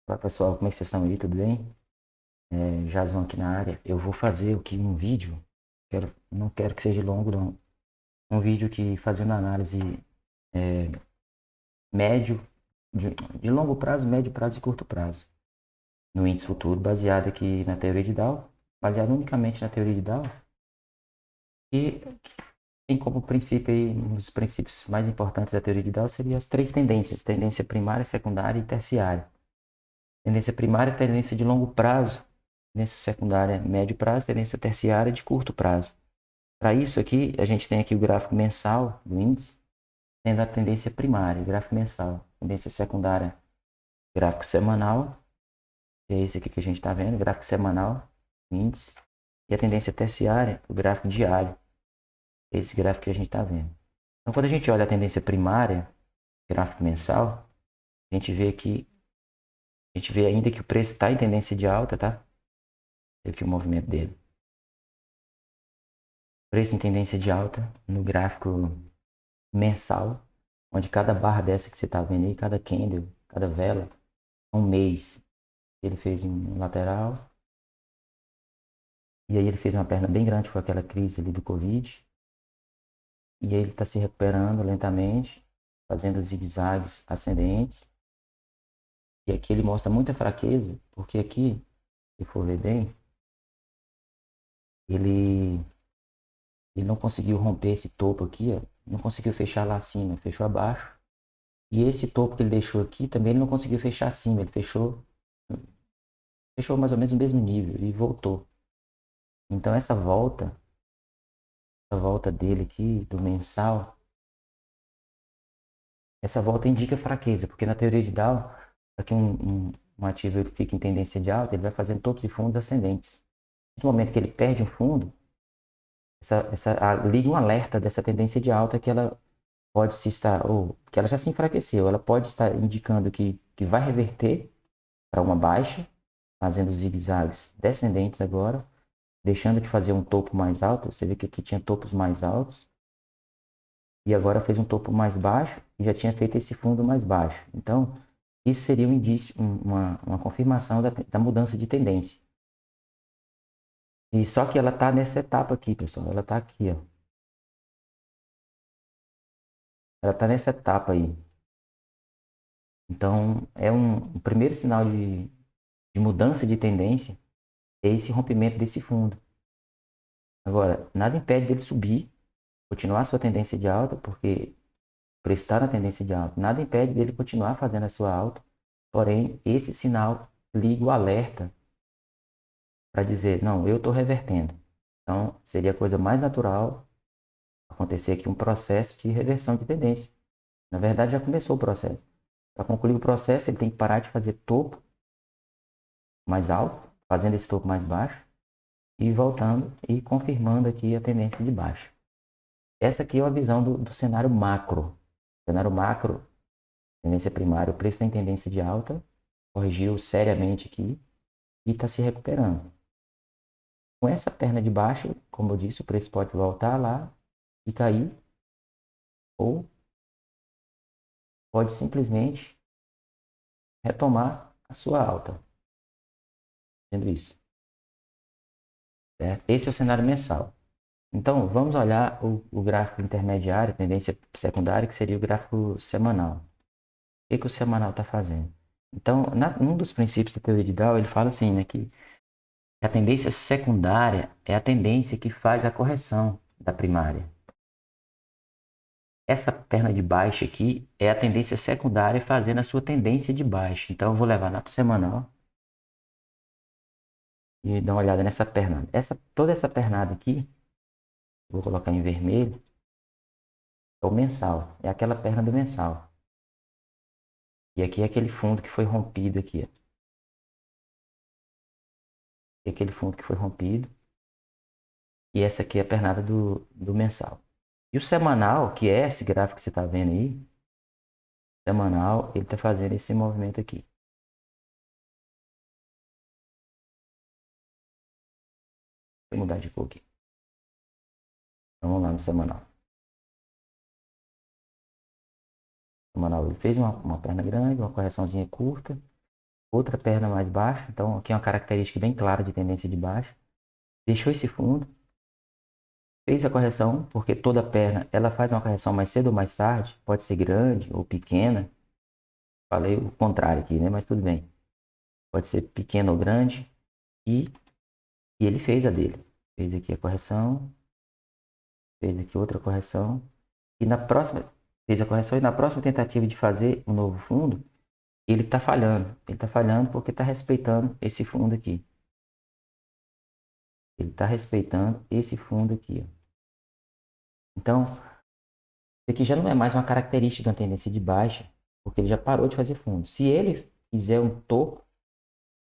Olá pessoal, como é que vocês estão aí? Tudo bem? Jason aqui na área. Eu vou fazer aqui um vídeo, não quero que seja longo não. Um vídeo que fazendo análise é, médio, de longo prazo, médio prazo e curto prazo. No índice futuro, baseado aqui na teoria de Dow, baseado unicamente na teoria de Dow, e tem como princípio aí, um dos princípios mais importantes da teoria de Dow seria as três tendências: tendência primária, secundária e terciária. Tendência primária, tendência de longo prazo; tendência secundária, médio prazo; tendência terciária, de curto prazo. Para isso aqui, a gente tem aqui o gráfico mensal do índice, sendo a tendência primária, gráfico mensal. Tendência secundária, gráfico semanal, que é esse aqui que a gente está vendo, gráfico semanal, índice. E a tendência terciária, o gráfico diário, esse gráfico que a gente está vendo. Então, quando a gente olha a tendência primária, gráfico mensal, a gente vê aqui, a gente vê ainda que o preço está em tendência de alta, tá? Aqui o movimento dele. Preço em tendência de alta no gráfico mensal, onde cada barra dessa que você está vendo aí, cada candle, cada vela, um mês. Ele fez um lateral, e aí ele fez uma perna bem grande, foi aquela crise ali do Covid, e aí ele está se recuperando lentamente, fazendo zigue-zagues ascendentes, e aqui ele mostra muita fraqueza, porque aqui, se for ver bem, ele, ele não conseguiu romper esse topo aqui, ó, não conseguiu fechar lá acima, fechou abaixo. E esse topo que ele deixou aqui também ele não conseguiu fechar acima, ele fechou mais ou menos no mesmo nível e voltou. Então essa volta dele aqui do mensal, essa volta indica fraqueza, porque na teoria de Dow, para que um ativo ele fique em tendência de alta, ele vai fazendo topos e fundos ascendentes. No momento que ele perde um fundo, liga um alerta dessa tendência de alta que ela pode se estar, ou que ela já se enfraqueceu, ela pode estar indicando que vai reverter para uma baixa, fazendo zigue-zagues descendentes agora, deixando de fazer um topo mais alto. Você vê que aqui tinha topos mais altos e agora fez um topo mais baixo e já tinha feito esse fundo mais baixo. Então, isso seria um indício, uma confirmação da mudança de tendência. E só que ela está nessa etapa aqui, pessoal. Ela está aqui, ó. Ela está nessa etapa aí. Então, é um primeiro sinal de mudança de tendência, é esse rompimento desse fundo. Agora, nada impede dele subir, continuar sua tendência de alta, porque por estar na tendência de alta, nada impede dele continuar fazendo a sua alta. Porém, esse sinal liga o alerta para dizer, não, eu estou revertendo. Então, seria a coisa mais natural acontecer aqui um processo de reversão de tendência. Na verdade, já começou o processo. Para concluir o processo, ele tem que parar de fazer topo mais alto, fazendo esse topo mais baixo, e voltando e confirmando aqui a tendência de baixo. Essa aqui é a visão do cenário macro. Cenário macro, tendência primária, o preço tem tendência de alta, corrigiu seriamente aqui e está se recuperando. Com essa perna de baixo, como eu disse, o preço pode voltar lá e cair, ou pode simplesmente retomar a sua alta, sendo isso. Certo? Esse é o cenário mensal. Então, vamos olhar o gráfico intermediário, tendência secundária, que seria o gráfico semanal. O que o semanal está fazendo? Então, um dos princípios da teoria de Dow, ele fala assim, né, que a tendência secundária é a tendência que faz a correção da primária. Essa perna de baixo aqui é a tendência secundária fazendo a sua tendência de baixo. Então, eu vou levar lá para o semanal e dar uma olhada nessa pernada. Toda essa pernada aqui, vou colocar em vermelho, é o mensal. É aquela perna do mensal. E aqui é aquele fundo que foi rompido aqui. Ó. E aquele fundo que foi rompido. E essa aqui é a pernada do mensal. E o semanal, que é esse gráfico que você está vendo aí, semanal, ele está fazendo esse movimento aqui. Vou mudar de cor aqui. Então, vamos lá no semanal. O semanal ele fez uma perna grande, uma correçãozinha curta, outra perna mais baixa. Então, aqui é uma característica bem clara de tendência de baixa. Deixou esse fundo, fez a correção, porque toda perna ela faz uma correção mais cedo ou mais tarde, pode ser grande ou pequena. Falei o contrário aqui, né? Mas tudo bem. Pode ser pequena ou grande. E, e ele fez a dele. Fez aqui a correção, fez aqui outra correção. E na próxima, fez a correção e na próxima tentativa de fazer um novo fundo, ele está falhando. Ele está falhando porque está respeitando esse fundo aqui. Ele está respeitando esse fundo aqui. Ó. Então, isso aqui já não é mais uma característica de uma tendência de baixa, porque ele já parou de fazer fundo. Se ele fizer um topo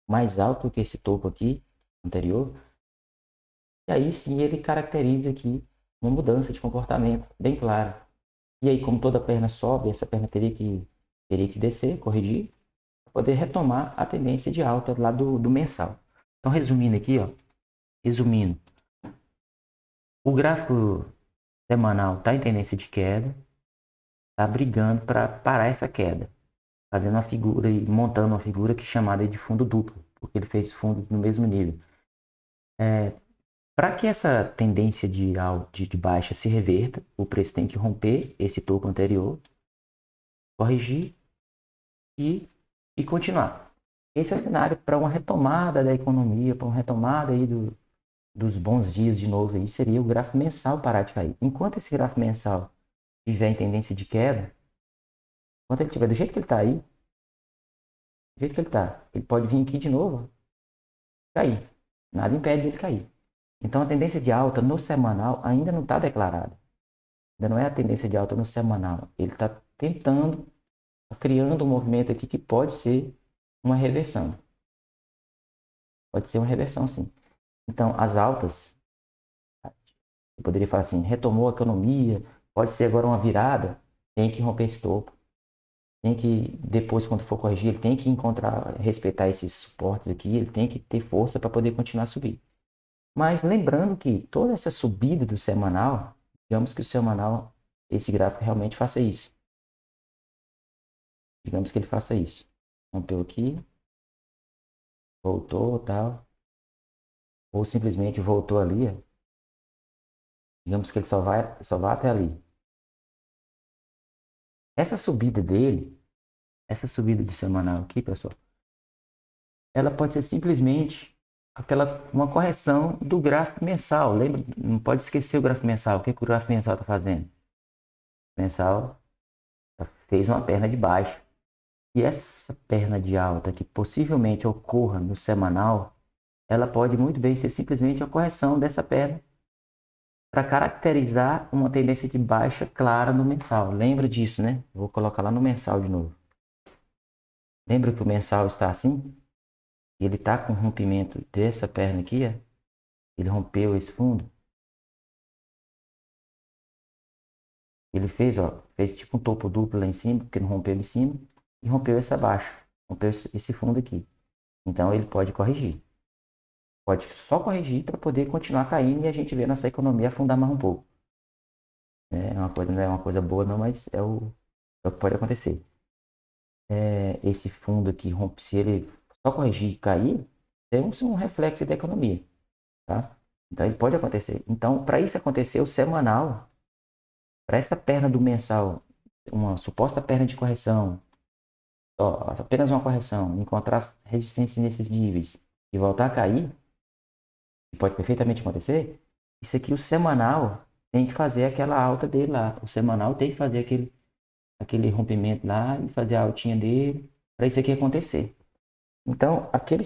mais alto que esse topo aqui, anterior, e aí sim ele caracteriza aqui uma mudança de comportamento bem clara. E aí, como toda perna sobe, essa perna teria que descer, corrigir, para poder retomar a tendência de alta lá do mensal. Então, resumindo aqui, ó, resumindo, o gráfico semanal está em tendência de queda, está brigando para parar essa queda, fazendo uma figura e montando uma figura que é chamada de fundo duplo, porque ele fez fundo no mesmo nível. Para que essa tendência de baixa se reverta, o preço tem que romper esse topo anterior, corrigir e, e continuar. Esse é o cenário para uma retomada da economia, para uma retomada aí dos bons dias de novo. Aí seria o gráfico mensal parar de cair. Enquanto esse gráfico mensal estiver em tendência de queda, enquanto ele estiver do jeito que ele está aí, do jeito que ele está, ele pode vir aqui de novo, cair. Nada impede ele cair. Então a tendência de alta no semanal ainda não está declarada. Ainda não é a tendência de alta no semanal. Ele está tentando, tá criando um movimento aqui que pode ser uma reversão. Pode ser uma reversão, sim. Então, as altas, eu poderia falar assim, retomou a economia, pode ser agora uma virada, tem que romper esse topo. Tem que, depois, quando for corrigir, ele tem que encontrar, respeitar esses suportes aqui, ele tem que ter força para poder continuar a subir. Mas lembrando que toda essa subida do semanal, digamos que o semanal, esse gráfico realmente faça isso. Digamos que ele faça isso. Rompeu aqui, voltou, tal. Ou simplesmente voltou ali. Ó. Digamos que ele só vai até ali. Essa subida dele, essa subida de semanal aqui, pessoal, ela pode ser simplesmente uma correção do gráfico mensal. Lembra? Não pode esquecer o gráfico mensal. O que, que o gráfico mensal está fazendo? O mensal fez uma perna de baixo. E essa perna de alta que possivelmente ocorra no semanal, ela pode muito bem ser simplesmente a correção dessa perna para caracterizar uma tendência de baixa clara no mensal. Lembra disso, né? Vou colocar lá no mensal de novo. Lembra que o mensal está assim? Ele está com rompimento dessa perna aqui, ó. Ele rompeu esse fundo. Ele fez, ó, fez tipo um topo duplo lá em cima, porque não rompeu em cima, e rompeu essa baixa, rompeu esse fundo aqui. Então ele pode corrigir. Pode só corrigir para poder continuar caindo e a gente ver nossa economia afundar mais um pouco. É uma coisa, não é uma coisa boa não, mas é o que pode acontecer. Esse fundo aqui rompe, se ele só corrigir e cair, temos um reflexo da economia, tá? Então ele pode acontecer. Então, para isso acontecer, o semanal, para essa perna do mensal, uma suposta perna de correção, apenas uma correção, encontrar resistência nesses níveis e voltar a cair, que pode perfeitamente acontecer, isso aqui o semanal tem que fazer aquela alta dele lá. O semanal tem que fazer aquele rompimento lá e fazer a altinha dele para isso aqui acontecer. Então, aquele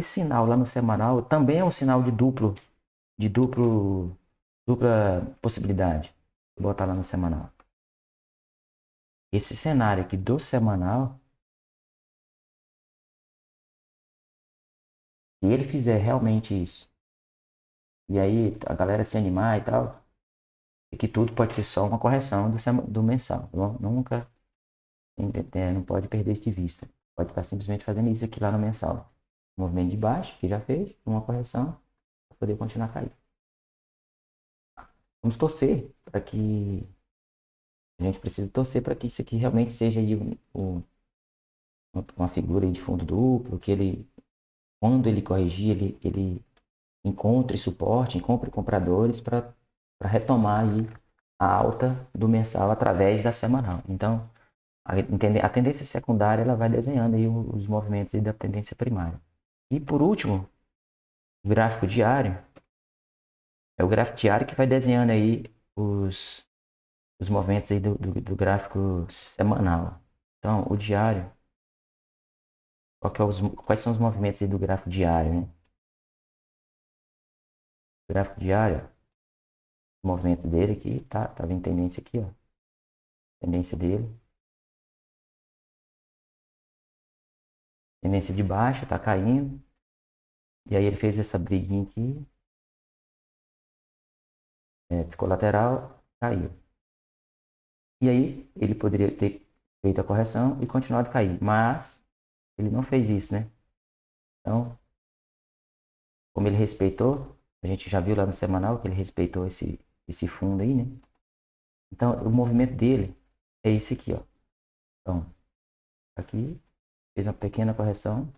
sinal lá no semanal também é um sinal de dupla possibilidade. Vou botar lá no semanal. Esse cenário aqui do semanal, se ele fizer realmente isso, e aí a galera se animar e tal, que tudo pode ser só uma correção do mensal. Nunca, não pode perder isso de vista. Pode estar simplesmente fazendo isso aqui lá no mensal. Movimento de baixo, que já fez, uma correção, para poder continuar a cair. Vamos torcer para que a gente precisa torcer para que isso aqui realmente seja aí uma figura aí de fundo duplo, que ele, quando ele corrigir, ele encontre suporte, encontre compradores para retomar aí a alta do mensal através da semanal. Então, a tendência secundária ela vai desenhando aí os movimentos aí da tendência primária. E por último, o gráfico diário. É o gráfico diário que vai desenhando aí os movimentos aí do gráfico semanal. Então, o diário, quais são os movimentos aí do gráfico diário, né? O gráfico diário, o movimento dele aqui, tá vendo tendência aqui, ó. Tendência dele. Tendência de baixa, tá caindo. E aí ele fez essa briguinha aqui. Ficou lateral, caiu. E aí ele poderia ter feito a correção e continuado a cair. Mas ele não fez isso, né? Então, como ele respeitou, a gente já viu lá no semanal que ele respeitou esse fundo aí, né? Então, o movimento dele é esse aqui, ó. Então, aqui, fez uma pequena correção.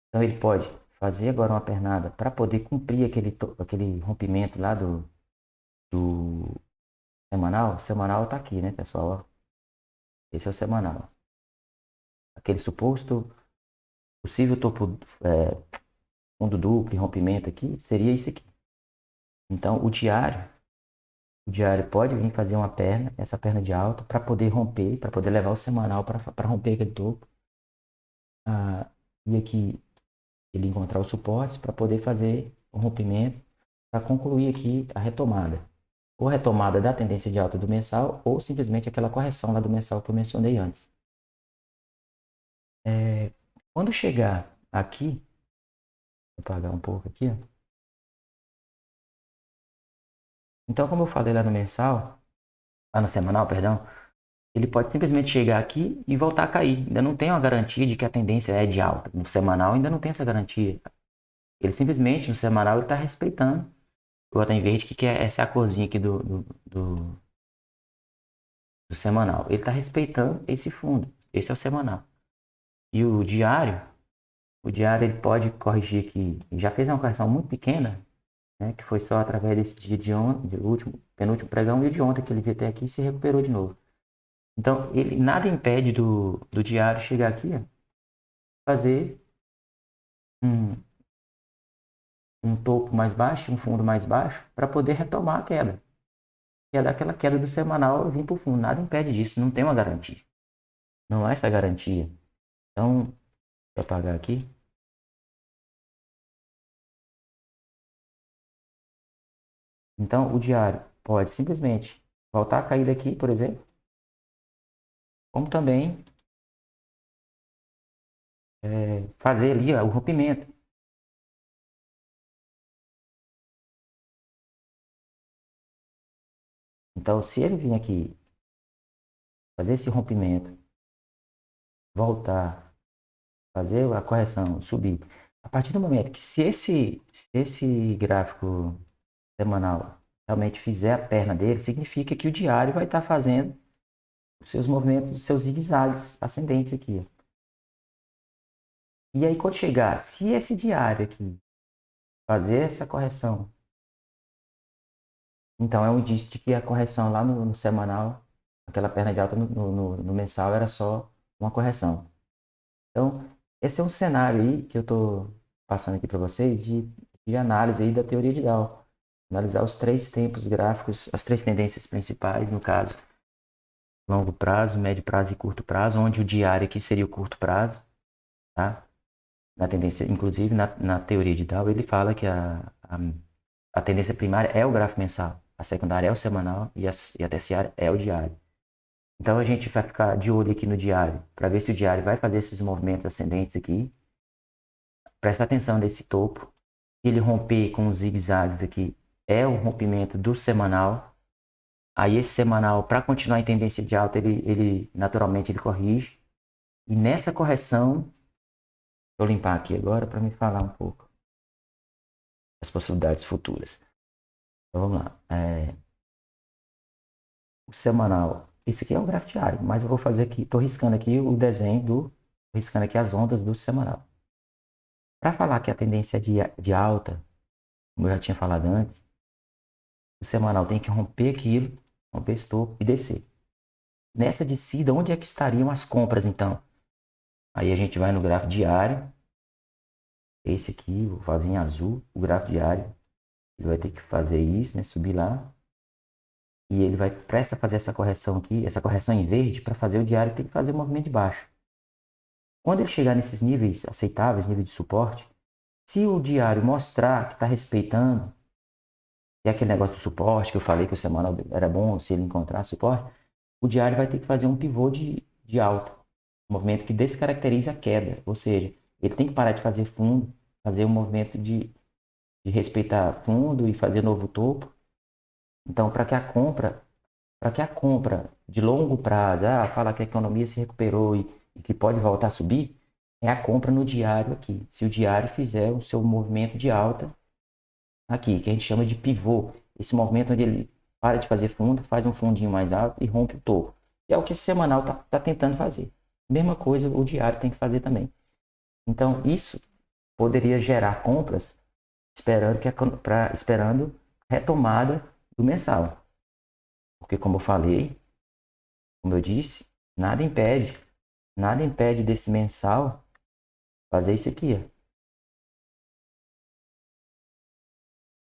Então, ele pode fazer agora uma pernada para poder cumprir aquele rompimento lá do semanal. O semanal tá aqui, né, pessoal? Ó. Esse é o semanal. Aquele suposto possível topo, fundo duplo e rompimento aqui, seria isso aqui. Então, o diário pode vir fazer uma perna, essa perna de alta, para poder romper, para poder levar o semanal para romper aquele topo. E aqui ele encontrar os suportes para poder fazer o rompimento, para concluir aqui a retomada. Ou retomada da tendência de alta do mensal, ou simplesmente aquela correção lá do mensal que eu mencionei antes. Quando chegar aqui, vou apagar um pouco aqui, ó. Então, como eu falei lá no mensal, lá no semanal, perdão, ele pode simplesmente chegar aqui e voltar a cair. Ainda não tem uma garantia de que a tendência é de alta. No semanal ainda não tem essa garantia. Ele simplesmente, no semanal, ele está respeitando o botão em verde, que é essa corzinha aqui do semanal. Ele está respeitando esse fundo. Esse é o semanal. E o diário ele pode corrigir aqui. Já fez uma correção muito pequena, né, que foi só através desse dia de ontem, penúltimo pregão e o de ontem que ele veio até aqui e se recuperou de novo. Então, ele nada impede do diário chegar aqui, ó, fazer um, um topo mais baixo, um fundo mais baixo, para poder retomar a queda. Que é daquela queda do semanal vir para o fundo. Nada impede disso, não tem uma garantia. Não há essa garantia. Então, vou apagar aqui. Então, o diário pode simplesmente voltar a cair daqui, por exemplo, como também fazer ali ó, o rompimento. Então, se ele vir aqui fazer esse rompimento, voltar, fazer a correção, subir, a partir do momento que se esse gráfico semanal realmente fizer a perna dele, significa que o diário vai estar fazendo os seus movimentos, os seus zigue-zagues ascendentes aqui. E aí, quando chegar, se esse diário aqui fazer essa correção, então é um indício de que a correção lá no semanal, aquela perna de alta no mensal, era só uma correção. Então, esse é um cenário aí que eu estou passando aqui para vocês de análise aí da teoria de Dow. Analisar os três tempos gráficos, as três tendências principais, no caso, longo prazo, médio prazo e curto prazo, onde o diário aqui seria o curto prazo, tá? Na tendência, inclusive na teoria de Dow, ele fala que a tendência primária é o gráfico mensal, a secundária é o semanal e a terciária é o diário. Então a gente vai ficar de olho aqui no diário, para ver se o diário vai fazer esses movimentos ascendentes aqui. Presta atenção nesse topo. Se ele romper com os zigue-zagues aqui, é o rompimento do semanal. Aí esse semanal, para continuar em tendência de alta, ele naturalmente ele corrige. E nessa correção, vou limpar aqui agora para me falar um pouco das possibilidades futuras. Então vamos lá. O semanal. Esse aqui é o gráfico diário, mas eu vou fazer aqui, estou riscando aqui o desenho riscando aqui as ondas do semanal. Para falar que a tendência é de alta, como eu já tinha falado antes, o semanal tem que romper aquilo, romper esse topo e descer. Nessa descida, onde é que estariam as compras, então? Aí a gente vai no gráfico diário. Esse aqui, vou fazer em azul, o gráfico diário. Ele vai ter que fazer isso, né? Subir lá. E ele vai prestar fazer essa correção aqui, essa correção em verde, para fazer o diário tem que fazer o movimento de baixo. Quando ele chegar nesses níveis aceitáveis, nível de suporte, se o diário mostrar que está respeitando, e aquele negócio do suporte que eu falei que o semanal era bom se ele encontrar suporte, o diário vai ter que fazer um pivô de alta, um movimento que descaracteriza a queda, ou seja, ele tem que parar de fazer fundo, fazer um movimento de respeitar fundo e fazer novo topo. Então, para que a compra de longo prazo, fala que a economia se recuperou e que pode voltar a subir, é a compra no diário aqui. Se o diário fizer o seu movimento de alta aqui, que a gente chama de pivô, esse movimento onde ele para de fazer fundo, faz um fundinho mais alto e rompe o topo. E é o que esse semanal está tentando fazer. Mesma coisa o diário tem que fazer também. Então, isso poderia gerar compras esperando retomada do mensal. Porque como eu falei, como eu disse, nada impede desse mensal fazer isso aqui, ó.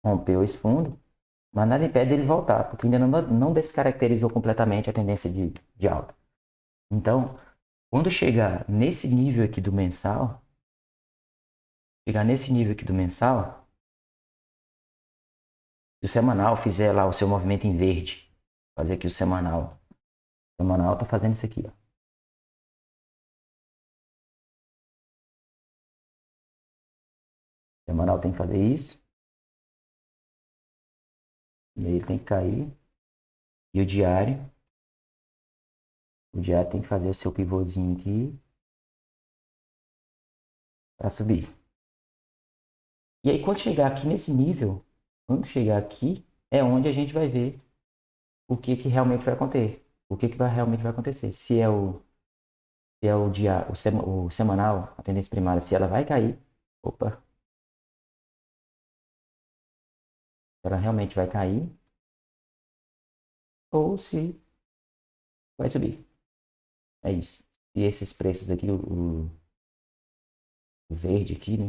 Rompeu esse fundo, mas nada impede ele voltar, porque ainda não descaracterizou completamente a tendência de alta. Então, quando chegar nesse nível aqui do mensal, se o semanal fizer lá o seu movimento em verde, fazer aqui o semanal tá fazendo isso aqui, ó. O semanal tem que fazer isso, e aí ele tem que cair, e o diário tem que fazer o seu pivôzinho aqui para subir. E aí quando chegar aqui nesse nível, é onde a gente vai ver o que realmente vai acontecer. O que realmente vai acontecer. Se é o dia, o semanal, a tendência primária, se ela vai cair, opa, ela realmente vai cair, ou se vai subir. É isso. E esses preços aqui, o verde aqui, né?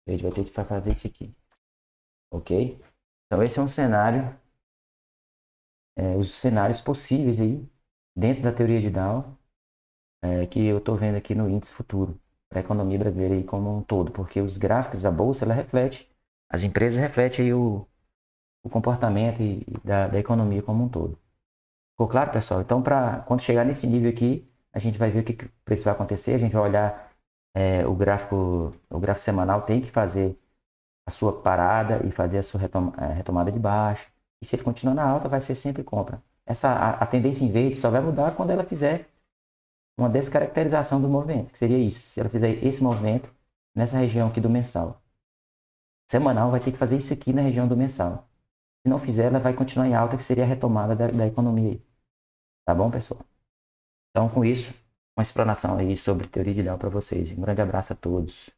O verde vai ter que fazer isso aqui. Ok? Então esse é um cenário, os cenários possíveis aí, dentro da teoria de Dow, que eu estou vendo aqui no índice futuro, para a economia brasileira aí como um todo, porque os gráficos da Bolsa, ela reflete, as empresas refletem aí o comportamento da economia como um todo. Ficou claro, pessoal? Então, quando chegar nesse nível aqui, a gente vai ver o que o preço vai acontecer, a gente vai olhar o gráfico semanal tem que fazer a sua parada e fazer a sua retomada de baixa. E se ele continuar na alta, vai ser sempre compra. A tendência em verde só vai mudar quando ela fizer uma descaracterização do movimento, que seria isso. Se ela fizer esse movimento nessa região aqui do mensal. Semanal vai ter que fazer isso aqui na região do mensal. Se não fizer, ela vai continuar em alta, que seria a retomada da economia. Tá bom, pessoal? Então, com isso, uma explanação aí sobre teoria de Dow para vocês. Um grande abraço a todos.